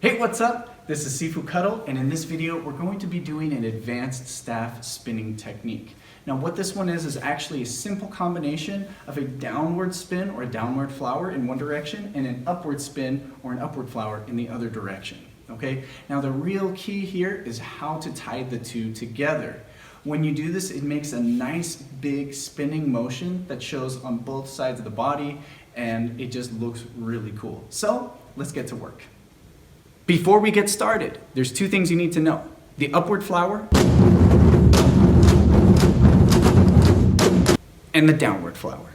Hey, what's up? This is Sifu Cuddle, and in this video we're going to be doing an advanced staff spinning technique. Now what this one is actually a simple combination of a downward spin or a downward flower in one direction and an upward spin or an upward flower in the other direction. Okay? Now the real key here is how to tie the two together. When you do this, it makes a nice big spinning motion that shows on both sides of the body, and it just looks really cool. So let's get to work. Before we get started, there's two things you need to know. The upward flower and the downward flower.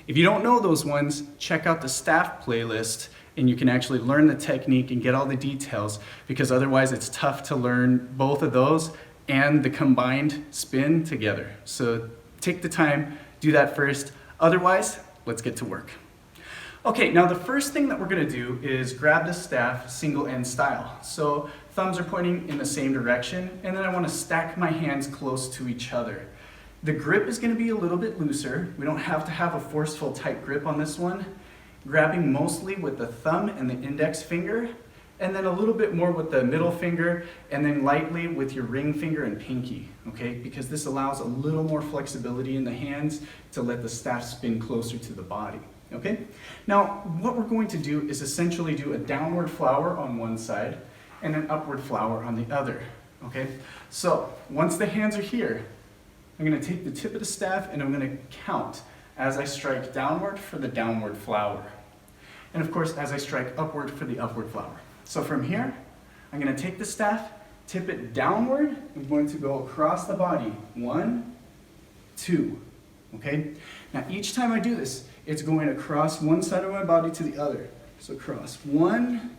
If you don't know those ones, check out the staff playlist and you can actually learn the technique and get all the details, because otherwise it's tough to learn both of those and the combined spin together. So take the time, do that first. Otherwise, let's get to work. Okay, now the first thing that we're going to do is grab the staff single end style. So thumbs are pointing in the same direction, and then I want to stack my hands close to each other. The grip is going to be a little bit looser. We don't have to have a forceful tight grip on this one. Grabbing mostly with the thumb and the index finger, and then a little bit more with the middle finger, and then lightly with your ring finger and pinky, okay? Because this allows a little more flexibility in the hands to let the staff spin closer to the body. Okay? Now, what we're going to do is essentially do a downward flower on one side and an upward flower on the other. Okay? So, once the hands are here, I'm going to take the tip of the staff and I'm going to count as I strike downward for the downward flower. And of course, as I strike upward for the upward flower. So from here, I'm going to take the staff, tip it downward. I'm going to go across the body. 1, 2. Okay? Now, each time I do this, it's going across one side of my body to the other. So cross. 1,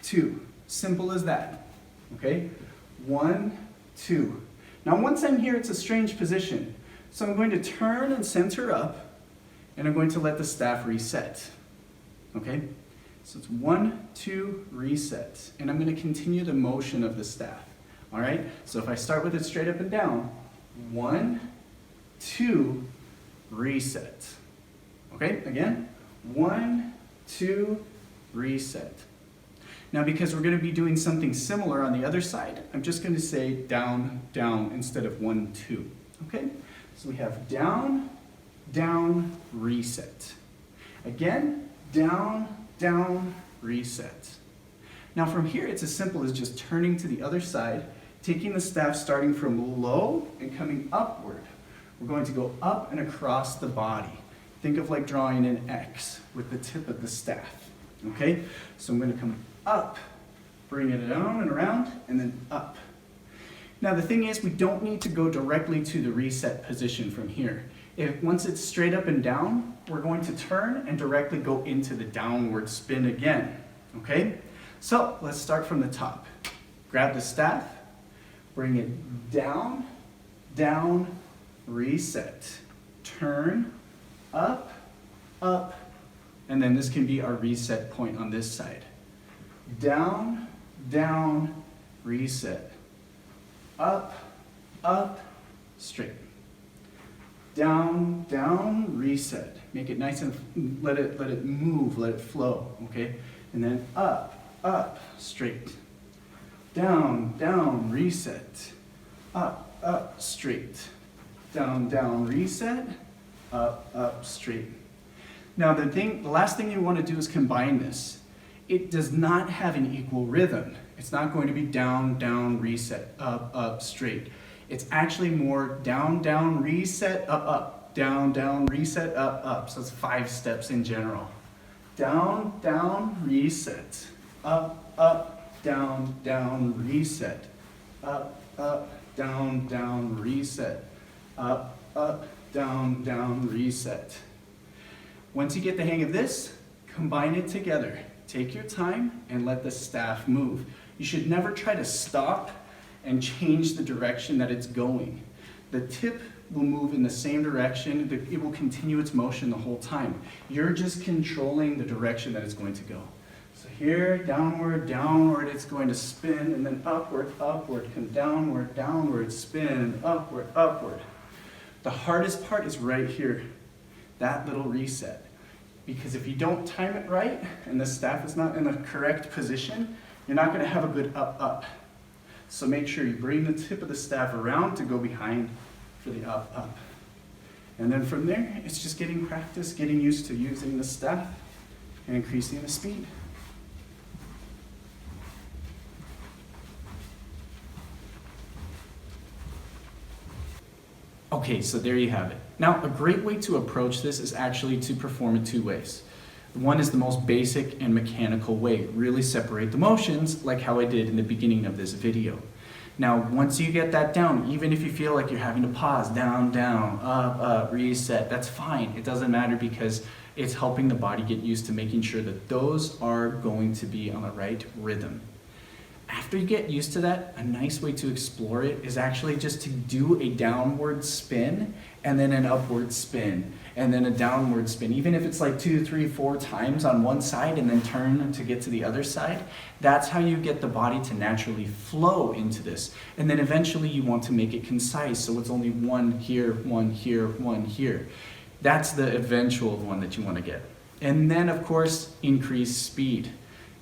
2. Simple as that. Okay? 1, 2. Now once I'm here, it's a strange position. So I'm going to turn and center up, and I'm going to let the staff reset. Okay? So it's 1, 2, reset. And I'm going to continue the motion of the staff. Alright? So if I start with it straight up and down, 1, 2, reset. Okay, again, 1, 2, reset. Now because we're going to be doing something similar on the other side, I'm just going to say down, down instead of 1, 2. Okay, so we have down, down, reset. Again, down, down, reset. Now from here, it's as simple as just turning to the other side, taking the staff starting from low and coming upward. We're going to go up and across the body. Think of like drawing an X with the tip of the staff, okay? So I'm going to come up, bring it down and around, and then up. Now the thing is, we don't need to go directly to the reset position from here. Once it's straight up and down, we're going to turn and directly go into the downward spin again, okay? So let's start from the top. Grab the staff, bring it down, down, reset, turn, up, up, and then this can be our reset point on this side. Down, down, reset. Up, up, straight. Down, down, reset. Make it nice and let it move, let it flow, okay? And then up, up, straight. Down, down, reset. Up, up, straight. Down, down, reset. Up, up, straight. Now the last thing you want to do is combine this. It does not have an equal rhythm. It's not going to be down, down, reset, up, up, straight. It's actually more down, down, reset, up, up, down, down, reset, up, up. So it's 5 steps in general. Down, down, reset, up, up, down, down, reset, up, up, down, down, reset, up, up, down, down, reset. Once you get the hang of this, combine it together. Take your time and let the staff move. You should never try to stop and change the direction that it's going. The tip will move in the same direction. It will continue its motion the whole time. You're just controlling the direction that it's going to go. So here, downward, downward, it's going to spin, and then upward, upward, come downward, downward, spin, upward, upward. The hardest part is right here, that little reset. because if you don't time it right and the staff is not in the correct position, you're not going to have a good up. So make sure you bring the tip of the staff around to go behind for the up. And then from there, it's just getting practice, getting used to using the staff and increasing the speed. Okay, so there you have it. Now, a great way to approach this is actually to perform it two ways. One is the most basic and mechanical way. Really separate the motions like how I did in the beginning of this video. Now, once you get that down, even if you feel like you're having to pause, down, down, up, reset, that's fine. It doesn't matter because it's helping the body get used to making sure that those are going to be on the right rhythm. After you get used to that, a nice way to explore it is actually just to do a downward spin and then an upward spin and then a downward spin. Even if it's like 2, 3, 4 times on one side and then turn to get to the other side, that's how you get the body to naturally flow into this. And then eventually you want to make it concise, so it's only one here, one here, one here. That's the eventual one that you want to get. And then of course, increase speed.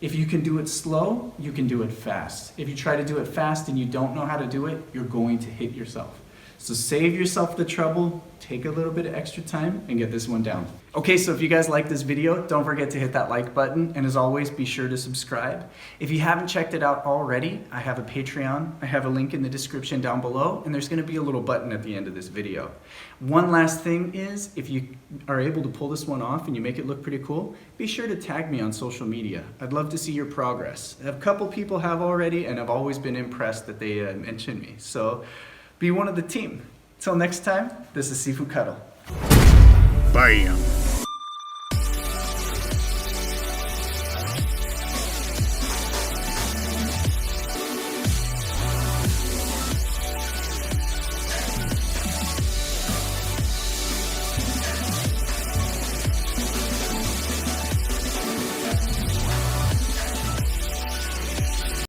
If you can do it slow, you can do it fast. If you try to do it fast and you don't know how to do it, you're going to hit yourself. So save yourself the trouble, take a little bit of extra time, and get this one down. Okay, so if you guys like this video, don't forget to hit that like button, and as always, be sure to subscribe. If you haven't checked it out already, I have a Patreon. I have a link in the description down below, and there's gonna be a little button at the end of this video. One last thing is, if you are able to pull this one off and you make it look pretty cool, be sure to tag me on social media. I'd love to see your progress. A couple people have already, and I've always been impressed that they mention me. So be one of the team. Till next time, this is Sifu Cuddle. Bam.